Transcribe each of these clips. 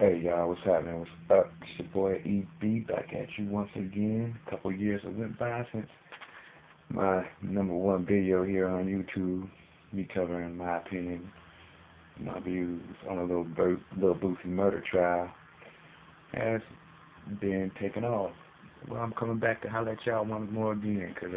Hey y'all, what's happening? What's up? It's your boy EB back at you once again. A couple years have went by since my #1 video here on YouTube, me covering my opinion, my views on a Lil Boosie murder trial, has been taken off. Well, I'm coming back to holler at y'all once more again, cause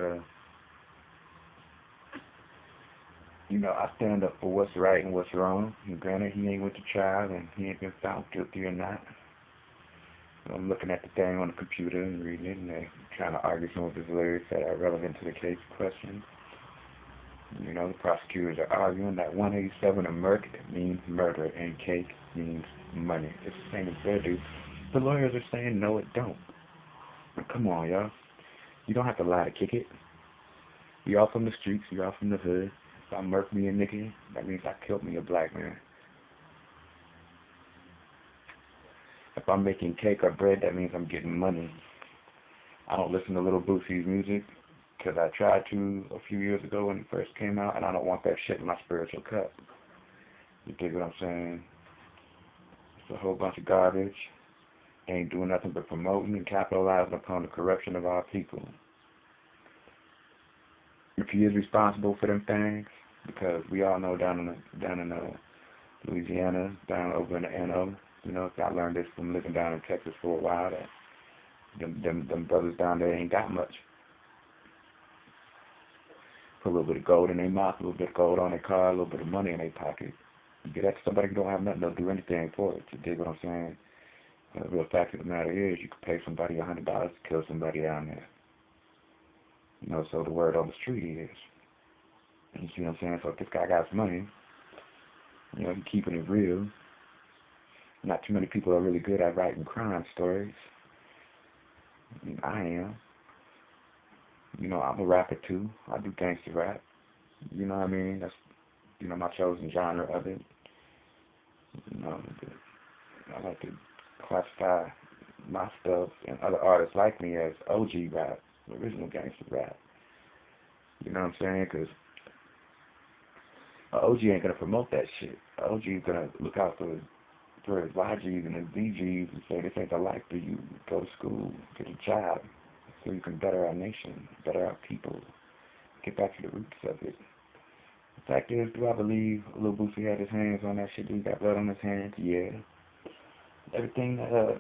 I stand up for what's right and what's wrong. And granted, he ain't went to trial and he ain't been found guilty or not. I'm looking at the thing on the computer and reading it, and they're trying to argue some of his lyrics that are relevant to the case question. The prosecutors are arguing that 187 of Merc means murder and cake means money. It's the same as Verdu. The lawyers are saying no, it don't. Come on, y'all. You don't have to lie to kick it. You all from the streets, you all from the hood. If I murk me and Nikki, that means I killed me a black man. If I'm making cake or bread, that means I'm getting money. I don't listen to Lil Boosie's music because I tried to a few years ago when it first came out, and I don't want that shit in my spiritual cup. You dig what I'm saying? It's a whole bunch of garbage. Ain't doing nothing but promoting and capitalizing upon the corruption of our people. If he is responsible for them things, because we all know down in Louisiana, down over in the NO, I learned this from living down in Texas for a while, that them brothers down there ain't got much. Put a little bit of gold in their mouth, a little bit of gold on their car, a little bit of money in their pocket. You get that to somebody who don't have nothing, they'll do anything for it. You dig what I'm saying? The real fact of the matter is, you could pay somebody $100 to kill somebody down there. So the word on the street is. You see what I'm saying? So if this guy got money, he's keeping it real. Not too many people are really good at writing crime stories. I am. I'm a rapper too. I do gangster rap. You know what I mean? That's, my chosen genre of it. I like to classify my stuff and other artists like me as OG rap, original gangster rap. You know what I'm saying? Because OG ain't going to promote that shit. OG is going to look out for his YGs and his BGs and say, this ain't the life for you. Go to school, get a job, so you can better our nation, better our people, get back to the roots of it. The fact is, do I believe Lil Boosie had his hands on that shit? Do he got blood on his hands? Yeah. Everything that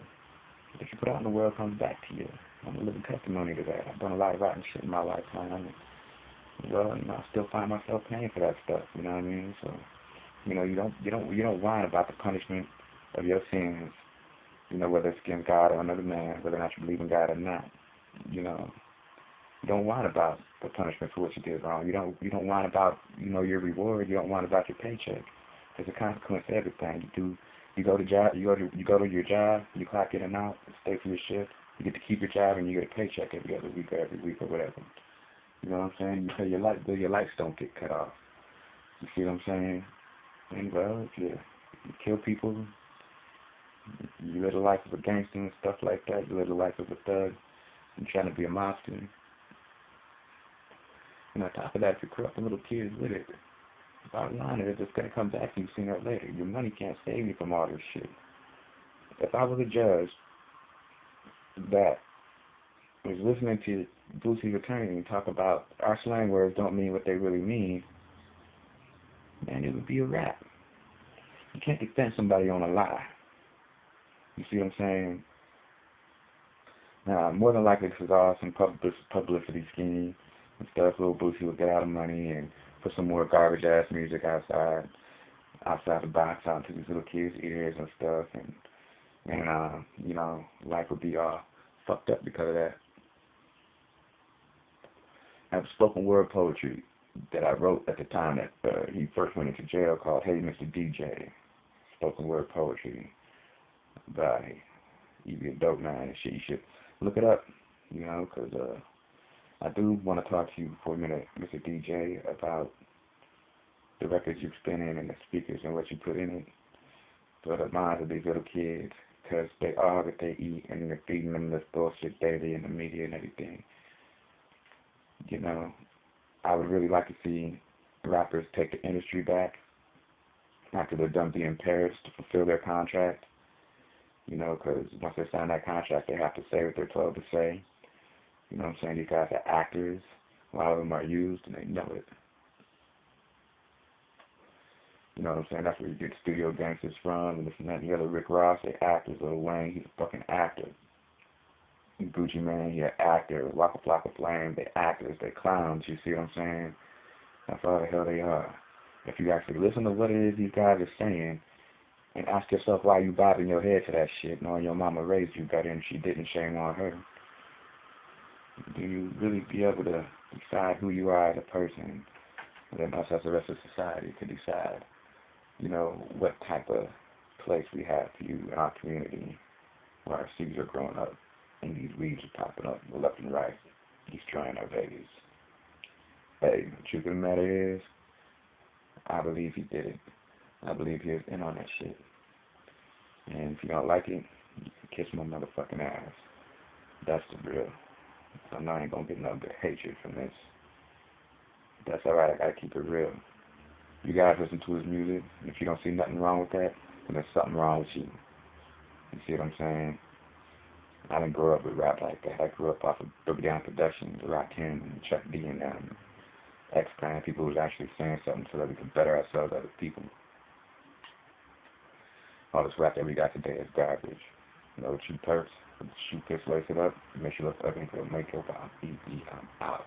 you put out in the world comes back to you. I'm a living testimony to that. I've done a lot of rotten shit in my lifetime. I still find myself paying for that stuff. You know what I mean? So, you don't whine about the punishment of your sins. Whether it's against God or another man, whether or not you believe in God or not. You don't whine about the punishment for what you did wrong. You don't whine about your reward. You don't whine about your paycheck. There's a consequence to everything. You go to your job, you clock in and out, stay for your shift. You get to keep your job and you get a paycheck every other week or every week or whatever. You know what I'm saying? You pay your light bill, your lights don't get cut off. You see what I'm saying? And well, if you kill people, you live the life of a gangster and stuff like that. You live the life of a thug. You're trying to be a monster. And on top of that, you're corrupting little kids with it. Bottom line is, it's going to come back to you sooner or later. Your money can't save you from all this shit. If I was a judge that was listening to Boosie's attorney talk about our slang words don't mean what they really mean, man, it would be a wrap. You can't defend somebody on a lie. You see what I'm saying? Now, more than likely, this is all some publicity scheme and stuff. Lil Boosie will get out of money and put some more garbage-ass music outside the box, out into these little kids' ears and stuff, and life would be all fucked up because of that. I have spoken word poetry that I wrote at the time that he first went into jail called Hey Mr. DJ. Spoken word poetry by Evie a Dope Man and shit. You should look it up, because I do want to talk to you for a minute, Mr. DJ, about the records you spin in and the speakers and what you put in it for the minds of these little kids, because they are what they eat and they're feeding them this bullshit daily in the media and everything. I would really like to see rappers take the industry back after they're done being parrots to fulfill their contract. You know, because once they sign that contract, they have to say what they're told to say. You know what I'm saying? These guys are actors. A lot of them are used, and they know it. You know what I'm saying? That's where you get studio gangsters from, and this and that and the other. Rick Ross, they actors. Lil Wayne, he's a fucking actor. Gucci Mane, he an actor. Waka Flocka Flame, they actors. They clowns. You see what I'm saying? That's all the hell they are. If you actually listen to what it is these guys are saying, and ask yourself why you bobbing your head to that shit, knowing your mama raised you better and she didn't, shame on her. Do you really be able to decide who you are as a person? And then us as the rest of society to decide, you know, what type of place we have for you in our community where our seeds are growing up and these weeds are popping up left and right, destroying our babies. Hey, the truth of the matter is, I believe he did it. I believe he was in on that shit. And if you don't like it, you can kiss my motherfucking ass. That's the real. I know I ain't gonna get no good hatred from this. That's alright, I gotta keep it real. You guys listen to his music, and if you don't see nothing wrong with that, then there's something wrong with you. You see what I'm saying? I didn't grow up with rap like that. I grew up off of Boogie Down Productions, Rakim, and Chuck D and them. X-Clan, people who's actually saying something so that we can better ourselves as a people. All this rap that we got today is garbage. You know, shoot perks, shoot this, lace it up, make you look ugly, it'll make your body easy. I'm out.